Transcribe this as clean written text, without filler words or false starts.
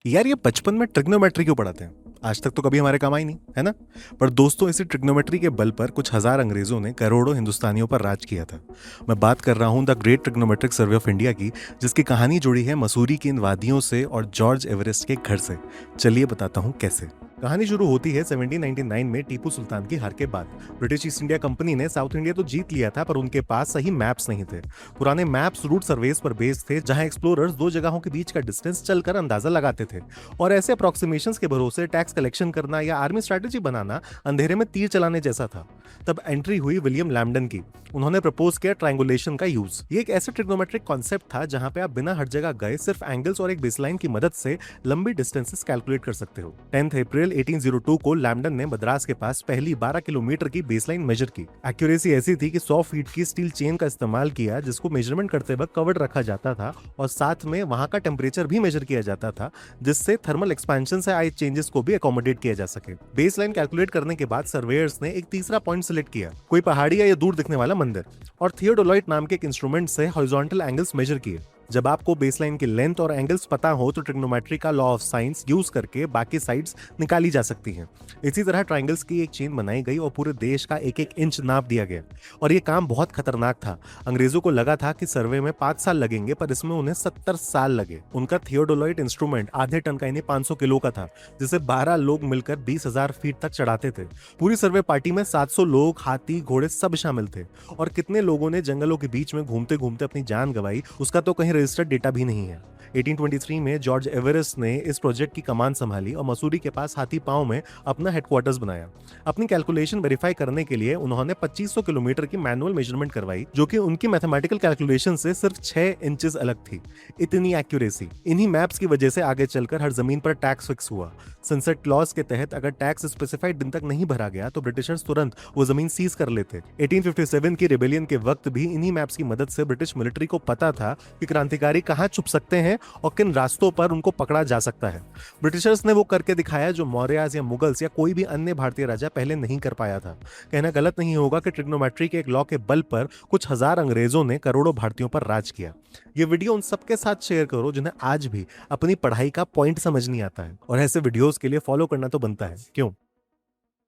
यार ये बचपन में ट्रिग्नोमेट्री क्यों पढ़ाते हैं? आज तक तो कभी हमारे काम आई नहीं, है ना? पर दोस्तों, इसी ट्रिग्नोमेट्री के बल पर कुछ हजार अंग्रेजों ने करोड़ों हिंदुस्तानियों पर राज किया था। मैं बात कर रहा हूँ the great trigonometric survey of India की, जिसकी कहानी जुड़ी है मसूरी की इन वादियों से और जॉर्ज एवरेस्ट के घर से। चलिए बताता हूँ कैसे। कहानी शुरू होती है 1799 में टीपू सुल्तान की हार के बाद। ब्रिटिश ईस्ट इंडिया कंपनी ने साउथ इंडिया तो जीत लिया था, पर उनके पास सही मैप्स नहीं थे। पुराने मैप्स रूट सर्वेस पर बेस्ड थे, जहां एक्सप्लोरर्स दो जगहों के बीच का डिस्टेंस चलकर अंदाजा लगाते थे। और ऐसे अप्रोक्सीमेशंस के भरोसे टैक्स कलेक्शन करना या आर्मी स्ट्रेटेजी बनाना अंधेरे में तीर चलाने जैसा था। तब एंट्री हुई विलियम लैम्बडन की। उन्होंने प्रपोज किया ट्रायंगुलेशन का यूज। ये एक ऐसे ट्रिग्नोमेट्रिक कॉन्सेप्ट था जहां पे आप बिना हर जगह गए सिर्फ एंगल्स और एक बेसलाइन की मदद से लंबी डिस्टेंसेस कैलकुलेट कर सकते हो। 10 अप्रैल 1802 को लैम्बडन ने मद्रास के पास पहली 12 किलोमीटर की बेसलाइन मेजर की। एक्यूरेसी ऐसी थी कि 100 फीट की स्टील चेन का इस्तेमाल किया, जिसको मेजरमेंट करते वक्त कवर्ड रखा जाता था, और साथ में वहां का टेम्परेचर भी मेजर किया जाता था, जिससे थर्मल एक्सपेंशन से आए चेंजेस को भी अकोमोडेट किया जा सके। बेसलाइन कैलकुलेट करने के बाद सर्वेयर्स ने एक तीसरा पॉइंट सिलेक्ट किया, कोई पहाड़ी या दूर दिखने वाला मंदिर, और थियोडोलाइट नाम के एक इंस्ट्रूमेंट से हॉरिजॉन्टल एंगल्स मेजर किए। जब आपको बेसलाइन की लेंथ और एंगल्स पता हो तो ट्रिग्नोमेट्री का लॉ ऑफ साइंस यूज करके बाकी साइड्स निकाली जा सकती हैं। इसी तरह ट्रायंगल्स की एक चेन बनाई गई और पूरे देश का एक एक इंच नाप दिया गया। और ये काम बहुत खतरनाक था। अंग्रेजों को लगा था कि सर्वे में 5 साल लगेंगे, पर इसमें उन्हें 70 साल लगे। उनका थियोडोलाइट इंस्ट्रूमेंट आधे टन का यानी 500 किलो का था, जिसे 12 लोग मिलकर 20,000 फीट तक चढ़ाते थे। पूरी सर्वे पार्टी में 700 लोग, हाथी, घोड़े सब शामिल थे। और कितने लोगों ने जंगलों के बीच में घूमते घूमते अपनी जान गंवाई, उसका तो कहीं रजिस्टर्ड डेटा भी नहीं है। 1823 में जॉर्ज एवरेस्ट ने इस प्रोजेक्ट की कमान संभाली और मसूरी के पास हाथी पांव में अपना हेडक्वार्टर्स बनाया। अपनी कैलकुलेशन वेरीफाई करने के लिए उन्होंने 2500 किलोमीटर की मैनुअल मेजरमेंट करवाई, जो कि उनकी मैथमेटिकल कैलकुलेशन से सिर्फ 6 इंचेस अलग थी। इतनी एक्यूरेसी। इन्हीं मैप्स की वजह से आगे चलकर हर जमीन पर टैक्स फिक्स हुआ। सनसेट क्लॉज के तहत अगर टैक्स स्पेसिफाइड दिन तक नहीं भरा गया तो ब्रिटिशर्स तुरंत वो जमीन सीज कर लेते। 1857 की रिबेलियन के वक्त भी इन्हीं मैप्स की मदद से ब्रिटिश मिलिट्री को पता था कि क्रांतिकारी कहां छुप सकते हैं और किन रास्तों पर उनको पकड़ा जा सकता है। ब्रिटिशर्स ने वो करके दिखाया जो मौर्यास या मुगल्स या कोई भी अन्य भारतीय राजा पहले नहीं कर पाया था। कहना गलत नहीं होगा कि ट्रिग्नोमेट्री के एक लॉ के बल पर कुछ हजार अंग्रेजों ने करोड़ों भारतीयों पर राज किया। ये वीडियो उन सबके साथ शेयर करो जिन्हें आज भी अपनी पढ़ाई का पॉइंट समझ नहीं आता है, और ऐसे वीडियोस के लिए फॉलो करना तो बनता है, क्यों?